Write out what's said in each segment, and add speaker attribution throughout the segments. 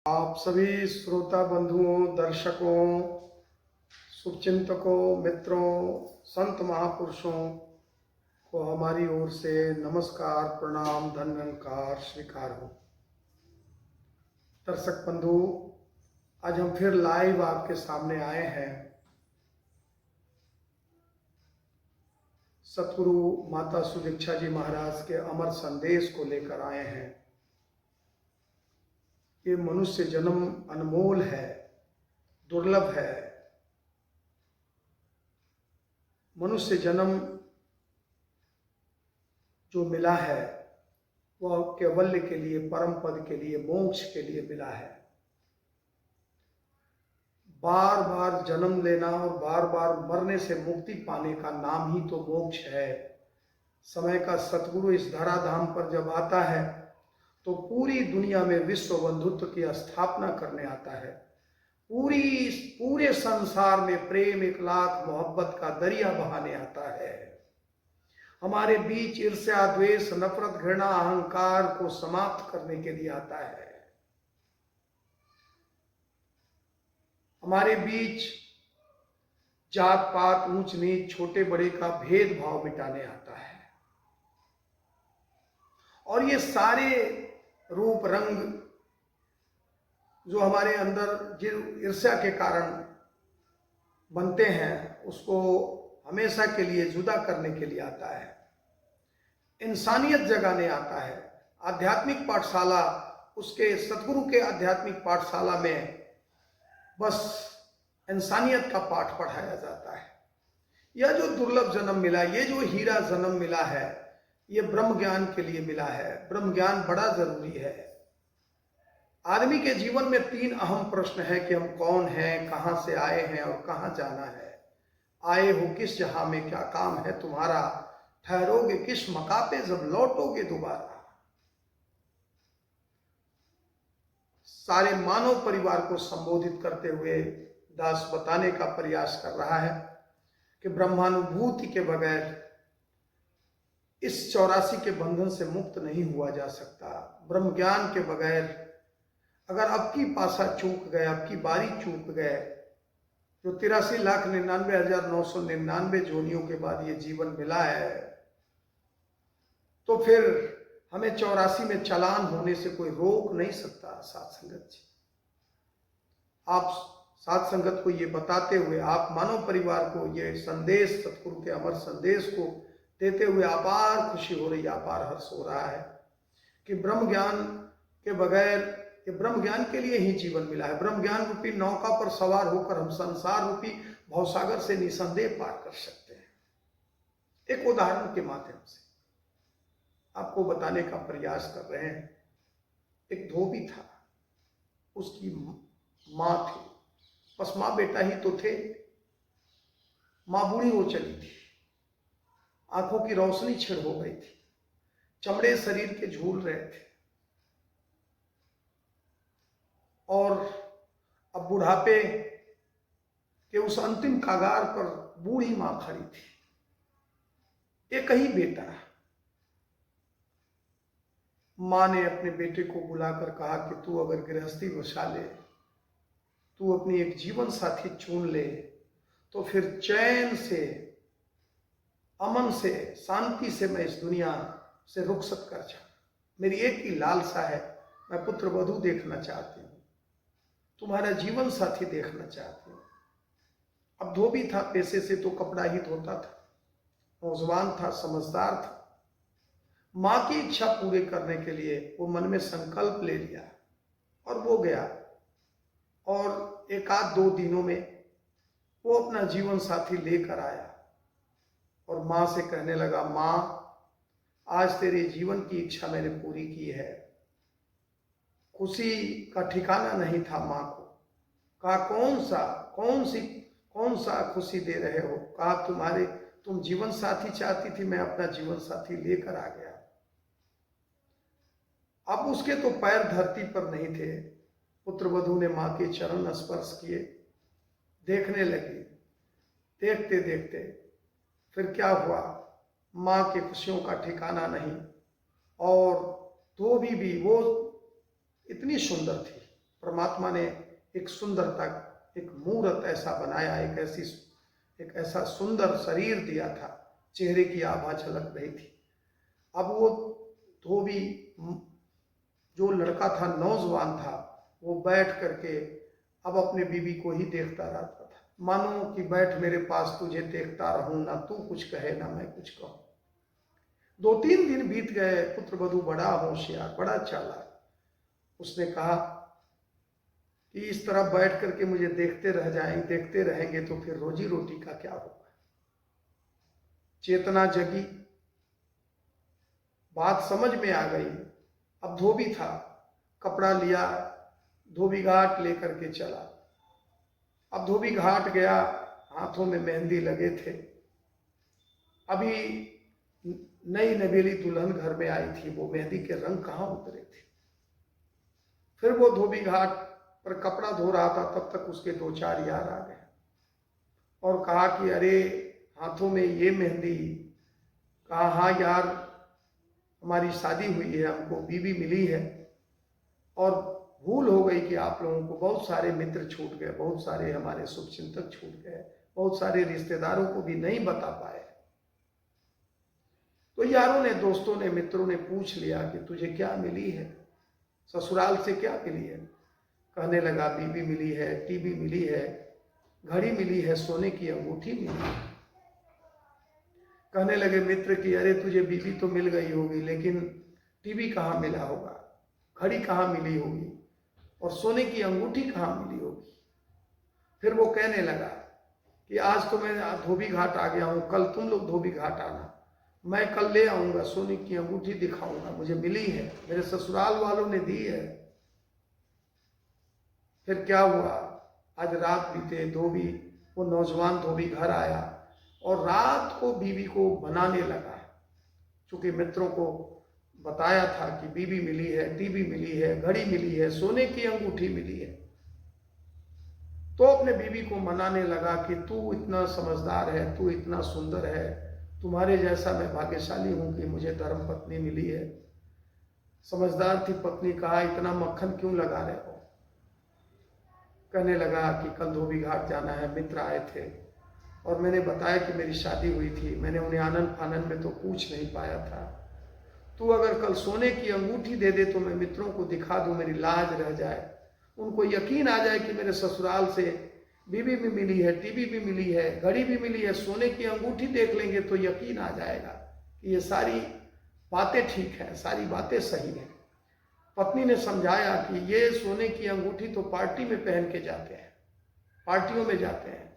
Speaker 1: आप सभी श्रोता बंधुओं, दर्शकों, शुभचिंतकों, मित्रों, संत महापुरुषों को हमारी ओर से नमस्कार, प्रणाम, धन्यवाद स्वीकार हो। दर्शक बंधु, आज हम फिर लाइव आपके सामने आए हैं। सतगुरु माता सुदीक्षा जी महाराज के अमर संदेश को लेकर आए हैं। ये मनुष्य जन्म अनमोल है, दुर्लभ है। मनुष्य जन्म जो मिला है वह कैवल्य के लिए, परम पद के लिए, मोक्ष के लिए मिला है। बार बार जन्म लेना और बार बार मरने से मुक्ति पाने का नाम ही तो मोक्ष है। समय का सतगुरु इस धराधाम पर जब आता है तो पूरी दुनिया में विश्व बंधुत्व की स्थापना करने आता है। पूरे संसार में प्रेम, इखलास, मोहब्बत का दरिया बहाने आता है। हमारे बीच ईर्ष्या, द्वेष, नफरत, घृणा, अहंकार को समाप्त करने के लिए आता है। हमारे बीच जात पात, ऊंच नीच, छोटे बड़े का भेदभाव मिटाने आता है। और ये सारे रूप रंग जो हमारे अंदर जिन ईर्ष्या के कारण बनते हैं उसको हमेशा के लिए जुदा करने के लिए आता है। इंसानियत जगाने आता है। आध्यात्मिक पाठशाला, उसके सतगुरु के आध्यात्मिक पाठशाला में बस इंसानियत का पाठ पढ़ाया जाता है। यह जो दुर्लभ जन्म मिला, ये जो हीरा जन्म मिला है, ये ब्रह्म ज्ञान के लिए मिला है। ब्रह्म ज्ञान बड़ा जरूरी है। आदमी के जीवन में 3 अहम प्रश्न है कि हम कौन हैं, कहां से आए हैं और कहां जाना है। आए हो किस जहां में, क्या काम है तुम्हारा, ठहरोगे किस मका पे, जब लौटोगे दोबारा। सारे मानव परिवार को संबोधित करते हुए दास बताने का प्रयास कर रहा है कि ब्रह्मानुभूति के बगैर इस 84 के बंधन से मुक्त नहीं हुआ जा सकता। ब्रह्म ज्ञान के बगैर अगर अब की पासा चूक गए, अब की बारी चूक गए, जो 83,99,999 जोनियों के बाद ये जीवन मिला है, तो फिर हमें 84 में चालान होने से कोई रोक नहीं सकता। साथ संगत जी, आप साथ संगत को ये बताते हुए, आप मानव परिवार को ये संदेश, सतगुरु के अमर संदेश को देते हुए अपार खुशी हो रही है, अपार हर्ष हो रहा है कि ब्रह्म ज्ञान के बगैर, ये ब्रह्म ज्ञान के लिए ही जीवन मिला है। ब्रह्म ज्ञान रूपी नौका पर सवार होकर हम संसार रूपी भवसागर से निसंदेह पार कर सकते हैं। एक उदाहरण के माध्यम से आपको बताने का प्रयास कर रहे हैं। एक धोबी था, उसकी मां थी, बस मां बेटा ही तो थे। मां बूढ़ी हो चली थी, आंखों की रोशनी छिड़ हो गई थी, चमड़े शरीर के झूल रहे थे और अब बुढ़ापे के उस अंतिम कगार पर बूढ़ी मां खड़ी थी। एक ही बेटा। मां ने अपने बेटे को बुलाकर कहा कि तू अगर गृहस्थी बसा ले, तू अपनी एक जीवन साथी चुन ले, तो फिर चैन से, अमन से, शांति से मैं इस दुनिया से रुखसत कर जाऊं। मेरी एक ही लालसा है, मैं पुत्र वधू देखना चाहती हूं, तुम्हारा जीवन साथी देखना चाहती हूं। अब धोबी था, पैसे से तो कपड़ा ही धोता था, नौजवान था, समझदार था। मां की इच्छा पूरे करने के लिए वो मन में संकल्प ले लिया और वो गया और 1-2 दिनों में वो अपना जीवन साथी लेकर आया और मां से कहने लगा, मां, आज तेरे जीवन की इच्छा मैंने पूरी की है। खुशी का ठिकाना नहीं था मां को। कहा, कौन सा खुशी दे रहे हो? कहा, तुम जीवन साथी चाहती थी, मैं अपना जीवन साथी लेकर आ गया। अब उसके तो पैर धरती पर नहीं थे। पुत्र वधू ने मां के चरण स्पर्श किए, देखने लगी। देखते देखते फिर क्या हुआ, मां की खुशियों का ठिकाना नहीं। और धोबी भी, वो इतनी सुंदर थी, परमात्मा ने एक सुंदरता, एक मूर्त ऐसा बनाया, एक ऐसा सुंदर शरीर दिया था, चेहरे की आभा झलक रही थी। अब वो धोबी जो लड़का था, नौजवान था, वो बैठ करके अब अपने बीवी को ही देखता रहता था, मानो कि बैठ मेरे पास, तुझे देखता रहूं, ना तू कुछ कहे ना मैं कुछ कहूं। 2-3 दिन बीत गए। पुत्र वधू बड़ा होशियार, बड़ा चालाक। उसने कहा कि इस तरह बैठ करके मुझे देखते रहेंगे तो फिर रोजी रोटी का क्या होगा। चेतना जगी, बात समझ में आ गई। अब धोबी था, कपड़ा लिया, धोबी घाट लेकर के चला। अब धोबी घाट गया, हाथों में मेहंदी लगे थे। अभी नई नवेली दुल्हन घर में आई थी, वो मेहंदी के रंग कहाँ उतरे थे। फिर वो धोबी घाट पर कपड़ा धो रहा था, तब तक उसके 2-4 यार आ गए और कहा कि अरे हाथों में ये मेहंदी। कहा हाँ यार, हमारी शादी हुई है, हमको बीवी मिली है, और भूल हो गई कि आप लोगों को बहुत सारे मित्र छूट गए, बहुत सारे हमारे शुभचिंतक छूट गए, बहुत सारे रिश्तेदारों को भी नहीं बता पाए। तो यारों ने, दोस्तों ने, मित्रों ने पूछ लिया कि तुझे क्या मिली है, ससुराल से क्या मिली है। कहने लगा बीबी मिली है, टीवी मिली है, घड़ी मिली है, सोने की अंगूठी मिली है। कहने लगे मित्र कि अरे तुझे बीबी तो मिल गई होगी, लेकिन टीवी कहाँ मिला होगा, घड़ी कहाँ मिली होगी, और सोने की अंगूठी कहाँ मिली होगी। फिर वो कहने लगा कि आज तो मैं धोबी घाट आ गया हूँ, कल तुम लोग धोबी घाट आना, मैं कल ले आऊंगा, सोने की अंगूठी दिखाऊंगा, मुझे मिली है, मेरे ससुराल वालों ने दी है। फिर क्या हुआ, आज रात बीते, वो नौजवान धोबी घर आया और रात को बीवी को बनाने लगा। चूंकि मित्रों को बताया था कि बीवी मिली है, टीवी मिली है, घड़ी मिली है, सोने की अंगूठी मिली है, तो अपने बीवी को मनाने लगा कि तू इतना समझदार है, तू इतना सुंदर है, तुम्हारे जैसा मैं भाग्यशाली हूं कि मुझे धर्म पत्नी मिली है। समझदार थी पत्नी। कहा इतना मक्खन क्यों लगा रहे हो। कहने लगा कि कल धोबी घाट जाना है, मित्र आए थे और मैंने बताया कि मेरी शादी हुई थी, मैंने उन्हें आनंद फानंद में तो पूछ नहीं पाया था। तू अगर कल सोने की अंगूठी दे दे तो मैं मित्रों को दिखा दूं, मेरी लाज रह जाए, उनको यकीन आ जाए कि मेरे ससुराल से बीवी भी मिली है, टीवी भी मिली है, घड़ी भी मिली है, सोने की अंगूठी देख लेंगे तो यकीन आ जाएगा कि ये सारी बातें ठीक है, सारी बातें सही है। पत्नी ने समझाया कि ये सोने की अंगूठी तो पार्टी में पहन के जाते हैं, पार्टियों में जाते हैं,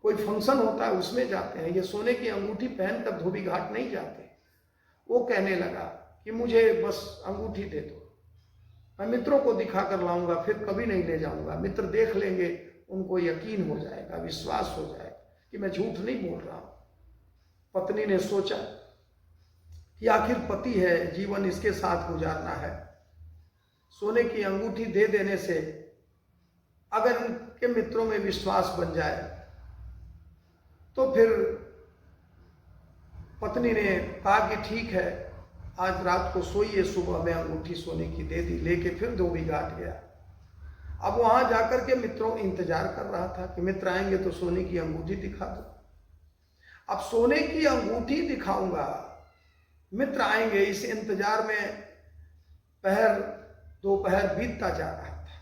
Speaker 1: कोई फंक्शन होता है उसमें जाते हैं, ये सोने की अंगूठी पहनकर धोबी घाट नहीं जाते। वो कहने लगा कि मुझे बस अंगूठी दे दो, मैं मित्रों को दिखा कर लाऊंगा, फिर कभी नहीं ले जाऊंगा, मित्र देख लेंगे, उनको यकीन हो जाएगा, विश्वास हो जाएगा कि मैं झूठ नहीं बोल रहा हूं। पत्नी ने सोचा कि आखिर पति है, जीवन इसके साथ गुजारना है, सोने की अंगूठी दे देने से अगर उनके मित्रों में विश्वास बन जाए तो फिर पत्नी ने कहा कि ठीक है, आज रात को सोइए, सुबह में अंगूठी सोने की दे दी, लेके फिर धोबी घाट गया। अब वहां जाकर के मित्रों इंतजार कर रहा था कि मित्र आएंगे तो सोने की अंगूठी दिखा दो। अब सोने की अंगूठी दिखाऊंगा, मित्र आएंगे, इस इंतजार में दोपहर बीतता जा रहा था।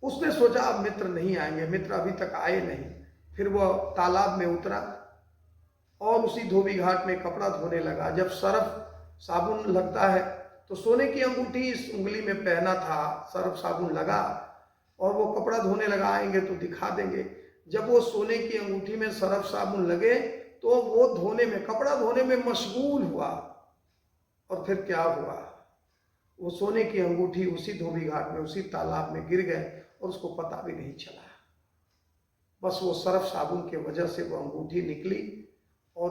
Speaker 1: उसने सोचा अब मित्र नहीं आएंगे, मित्र अभी तक आए नहीं। फिर वह तालाब में उतरा और उसी धोबी घाट में कपड़ा धोने लगा। जब सर्फ साबुन लगता है तो सोने की अंगूठी इस उंगली में पहना था, सर्फ साबुन लगा और वो कपड़ा धोने लगा, आएंगे तो दिखा देंगे। जब वो सोने की अंगूठी में सर्फ साबुन लगे तो वो कपड़ा धोने में मशगूल हुआ। और फिर क्या हुआ, वो सोने की अंगूठी उसी धोबी घाट में, उसी तालाब में गिर गए और उसको पता भी नहीं चला। बस वो सर्फ साबुन की वजह से वो अंगूठी निकली और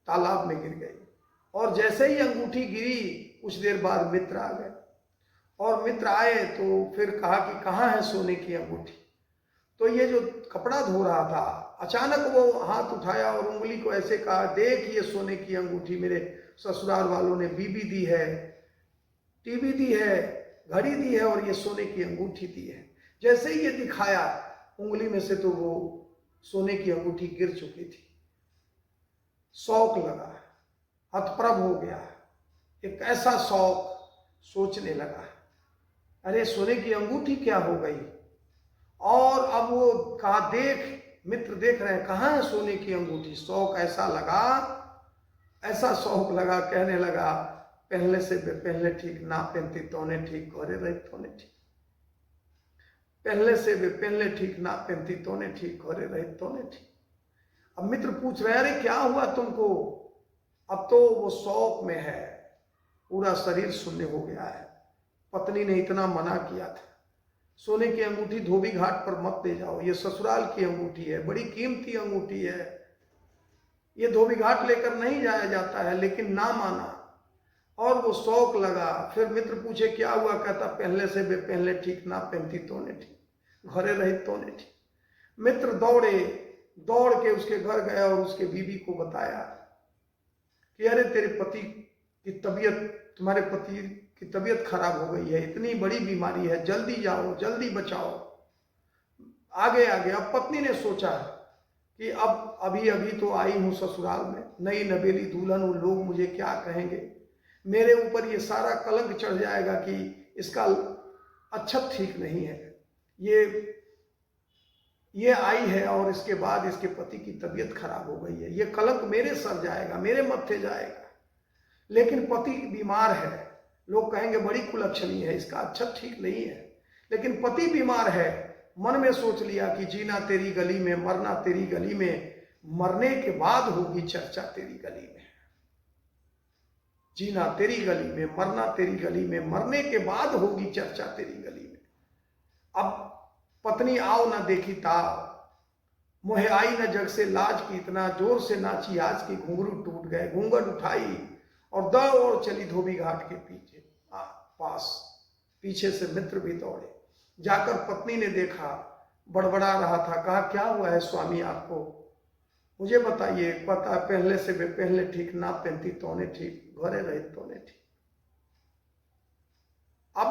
Speaker 1: तालाब में गिर गई। और जैसे ही अंगूठी गिरी, कुछ देर बाद मित्र आ गए और मित्र आए तो फिर कहा कि कहाँ है सोने की अंगूठी। तो ये जो कपड़ा धो रहा था, अचानक वो हाथ उठाया और उंगली को ऐसे कहा, देख ये सोने की अंगूठी मेरे ससुराल वालों ने बीबी दी है, टीवी दी है, घड़ी दी है और ये सोने की अंगूठी दी है। जैसे ही ये दिखाया उंगली में से तो वो सोने की अंगूठी गिर चुकी थी। शौक लगा, हतप्रभ हो गया, एक ऐसा शौक, सोचने लगा अरे सोने की अंगूठी क्या हो गई। और अब वो कहा, देख, मित्र देख रहे हैं, कहाँ है सोने की अंगूठी। शौक ऐसा लगा, ऐसा शौक लगा, कहने लगा पहले से पहले ठीक ना पहनती तोने ठीक, घरे रही तोने ठीक। पहले से पहले ठीक ना पहनती तोने ठीक, घरे रही तोने ठीक। अब मित्र पूछ रहे, अरे क्या हुआ तुमको। अब तो वो शौक में है, पूरा शरीर शून्य हो गया है। पत्नी ने इतना मना किया था, सोने की अंगूठी धोबी घाट पर मत ले जाओ, ये ससुराल की अंगूठी है, बड़ी कीमती अंगूठी है, ये धोबी घाट लेकर नहीं जाया जाता है। लेकिन ना माना और वो शौक लगा। फिर मित्र पूछे क्या हुआ, कहता पहले से पहले ठीक ना पहनती तोने ठीक, घरे रही तोने ठीक। मित्र दौड़े, दौड़ के उसके घर गया और उसके बीवी को बताया कि अरे तेरे पति की तबीयत, तुम्हारे पति की तबीयत खराब हो गई है, इतनी बड़ी बीमारी है, जल्दी जाओ, जल्दी बचाओ। आगे आगे अब पत्नी ने सोचा कि अब अभी अभी तो आई हूं ससुराल में, नई नवेली दुल्हन हूं, लोग मुझे क्या कहेंगे, मेरे ऊपर ये सारा कलंक चढ़ जाएगा कि इसका अच्छत ठीक नहीं है, ये आई है और इसके बाद इसके पति की तबीयत खराब हो गई है, ये कलंक मेरे सर जाएगा, मेरे मत्थे जाएगा। लेकिन पति बीमार है, लोग कहेंगे बड़ी कुलक्षणी है, इसका अच्छत ठीक नहीं है। लेकिन पति बीमार है, मन में सोच लिया कि जीना तेरी गली में, मरना तेरी गली में, मरने के बाद होगी चर्चा तेरी गली में। जीना तेरी गली में, मरना तेरी गली में, मरने के बाद होगी चर्चा तेरी गली में। अब पत्नी आओ न देखी ताव, मोहे आई न जग से लाज की, इतना जोर से नाची आज की घुंघरू टूट गए। घूंघट उठाई और दौड़ चली धोबी घाट के पीछे पास। पीछे से मित्र भी दौड़े, जाकर पत्नी ने देखा, बड़बड़ा रहा था, कहा क्या हुआ है स्वामी आपको, मुझे बताइए। पता पहले से पहले ठीक ना पहनती तोने ठीक, घरे रहे तोने ठीक। अब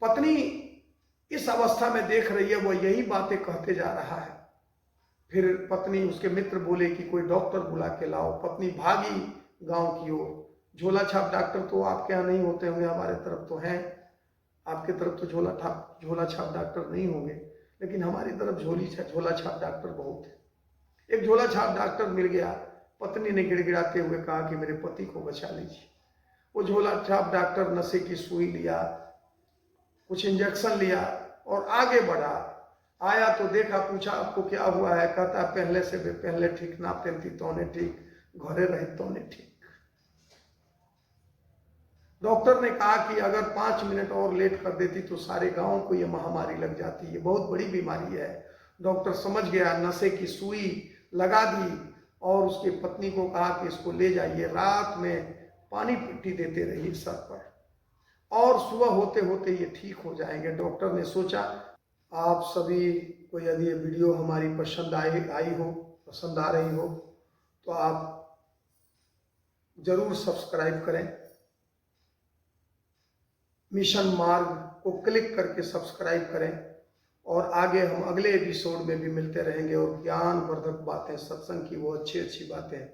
Speaker 1: पत्नी इस अवस्था में देख रही है, वो यही बातें कहते जा रहा है। फिर पत्नी, उसके मित्र बोले कि कोई डॉक्टर बुला के लाओ। पत्नी भागी गांव की ओर। झोला छाप डॉक्टर तो आपके यहाँ नहीं होते होंगे, हमारे तरफ तो हैं, आपके तरफ तो झोला छाप डॉक्टर नहीं होंगे, लेकिन हमारी तरफ झोला छाप डॉक्टर बहुत है। एक झोला छाप डॉक्टर मिल गया। पत्नी ने गिड़गिड़ाते हुए कहा कि मेरे पति को बचा लीजिए। वो झोला छाप डॉक्टर नशे की सुई लिया, कुछ इंजेक्शन लिया और आगे बढ़ा। आया तो देखा, पूछा आपको क्या हुआ है, कहता पहले से पहले ठीक ना पहनती तोने ठीक, घरे रहे तोने ठीक। डॉक्टर ने कहा कि अगर 5 मिनट और लेट कर देती तो सारे गांव को ये महामारी लग जाती, ये बहुत बड़ी बीमारी है। डॉक्टर समझ गया, नशे की सुई लगा दी और उसकी पत्नी को कहा कि इसको ले जाइए। रात में पानी पट्टी देते रहिए सर पर और सुबह होते होते ये ठीक हो जाएंगे। डॉक्टर ने सोचा आप सभी को यदि ये वीडियो हमारी पसंद आ रही हो तो आप जरूर सब्सक्राइब करें। मिशन मार्ग को क्लिक करके सब्सक्राइब करें और आगे हम अगले एपिसोड में भी मिलते रहेंगे और ज्ञानवर्धक बातें, सत्संग की वो अच्छी बातें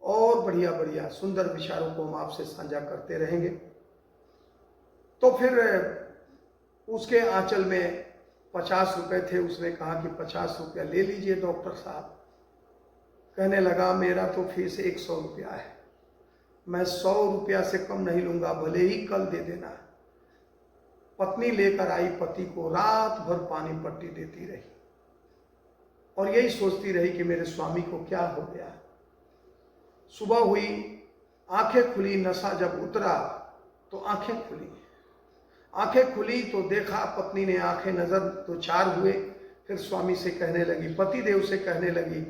Speaker 1: और बढ़िया सुंदर विचारों को हम आपसे साझा करते रहेंगे। तो फिर उसके आंचल में 50 रुपए थे, उसने कहा कि 50 रुपया ले लीजिए डॉक्टर साहब। कहने लगा मेरा तो फीस 100 रुपया है, मैं 100 रुपया से कम नहीं लूंगा, भले ही कल दे देना। पत्नी लेकर आई पति को, रात भर पानी पट्टी देती रही और यही सोचती रही कि मेरे स्वामी को क्या हो गया। सुबह हुई, आंखें खुली, नशा जब उतरा तो आंखें खुली तो देखा पत्नी ने, आंखें नजर तो 4 हुए। फिर स्वामी से कहने लगी, पतिदेव से कहने लगी,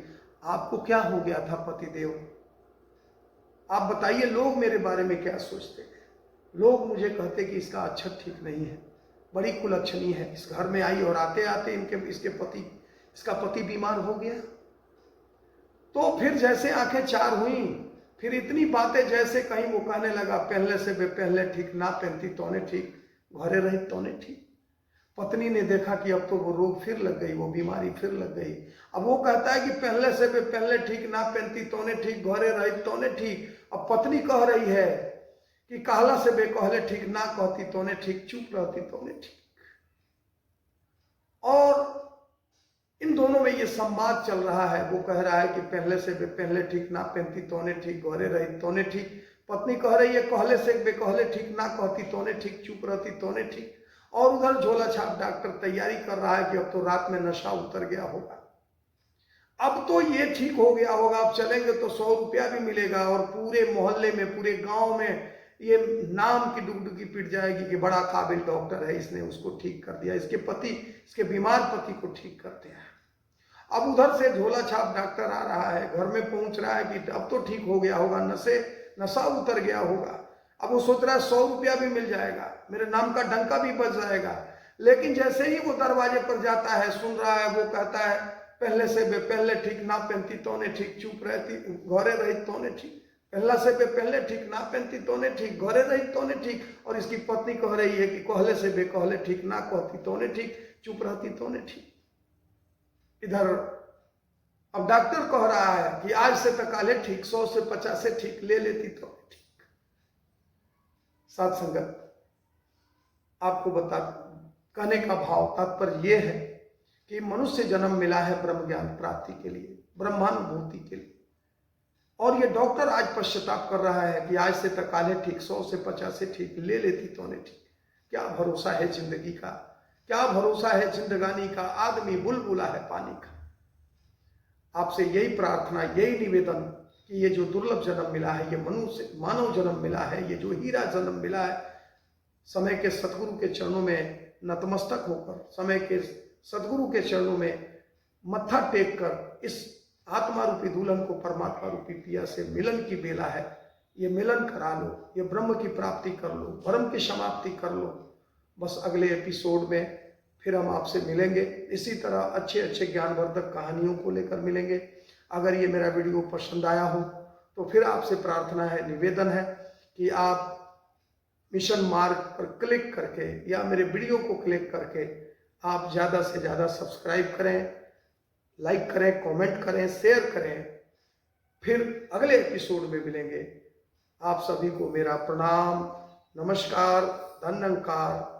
Speaker 1: आपको क्या हो गया था पतिदेव, आप बताइए, लोग मेरे बारे में क्या सोचते हैं। लोग मुझे कहते कि इसका अच्छत ठीक नहीं है, बड़ी कुलक्षणी है, इस घर में आई और आते आते इसका पति बीमार हो गया। तो फिर जैसे आंखें 4 हुई, फिर इतनी बातें जैसे कहीं वो कहने लगा पहले से वे पहले ठीक ना पहनती तोने ठीक, घरे रही तोने ठीक। पत्नी ने देखा कि अब तो वो रोग फिर लग गई, वो बीमारी फिर लग गई। अब वो कहता है कि पहले से वे पहले ठीक ना पहनती तोने ठीक, घरे रही तोने ठीक। अब पत्नी कह रही है कि कहला से वे कहले ठीक ना कहती तोने ठीक, चुप रहती तोने ठीक। और इन दोनों में ये संवाद चल रहा है। वो कह रहा है कि पहले से वे पहले ठीक ना पहनती तोने ठीक, घरे रही तोने ठीक। पत्नी कह रही है कहले से वे कहले ठीक ना कहती तोने ठीक, चुप रहती तोने ठीक। और उधर झोला छाप डॉक्टर तैयारी कर रहा है कि अब तो रात में नशा उतर गया होगा, अब तो ये ठीक हो गया होगा, अब चलेंगे तो 100 रुपया भी मिलेगा और पूरे मोहल्ले में, पूरे गांव में ये नाम की डुगडुगी पिट जाएगी कि बड़ा काबिल डॉक्टर है, इसने उसको ठीक कर दिया, इसके पति, इसके बीमार पति को ठीक कर दिया। अब उधर से झोला छाप डॉक्टर आ रहा है, घर में पहुंच रहा है कि अब तो ठीक हो गया होगा, नशा उतर गया होगा। अब वो सोच रहा है 100 रुपया भी मिल जाएगा, मेरे नाम का डंका भी बज जाएगा। लेकिन जैसे ही वो दरवाजे पर जाता है, सुन रहा है, वो कहता है पहले से वे पहले ठीक ना पहनती तोने ठीक, चुप रहती घरे रही तोने ठीक, पहला से वे पहले ठीक ना पहनती तोने ठीक, घरे रही तोने ठीक। और इसकी पत्नी कह रही है कि कहले से वे कहले ठीक ना कहती तोने ठीक, चुप रहती तोने ठीक। इधर अब डॉक्टर कह रहा है कि आज से तकाले ठीक, 100 से 50 से ठीक, ले लेती तो ठीक। साथ संगत, आपको बता कहने का भाव तात्पर्य यह है कि मनुष्य जन्म मिला है ब्रह्म ज्ञान प्राप्ति के लिए, ब्रह्मानुभूति के लिए। और ये डॉक्टर आज पश्चाताप कर रहा है कि आज से तकाले ठीक, 100 से 50 से ठीक, ले लेती तो ने ठीक। क्या भरोसा है जिंदगी का, क्या भरोसा है जिंदगानी का, आदमी बुलबुला है पानी का। आपसे यही प्रार्थना, यही निवेदन कि ये जो दुर्लभ जन्म मिला है, ये मनुष्य मानव जन्म मिला है, ये जो हीरा जन्म मिला है, समय के सतगुरु के चरणों में नतमस्तक होकर, समय के सतगुरु के चरणों में मत्था टेक कर इस आत्मा रूपी दुल्हन को परमात्मा रूपी पिया से मिलन की बेला है। ये मिलन करा लो, ये ब्रह्म की प्राप्ति कर लो, भ्रम की समाप्ति कर लो। बस अगले एपिसोड में फिर हम आपसे मिलेंगे, इसी तरह अच्छे अच्छे ज्ञानवर्धक कहानियों को लेकर मिलेंगे। अगर ये मेरा वीडियो पसंद आया हो तो फिर आपसे प्रार्थना है, निवेदन है कि आप मिशन मार्ग पर क्लिक करके या मेरे वीडियो को क्लिक करके आप ज़्यादा से ज़्यादा सब्सक्राइब करें, लाइक करें, कमेंट करें, शेयर करें। फिर अगले एपिसोड में मिलेंगे। आप सभी को मेरा प्रणाम, नमस्कार, धन्यवाद।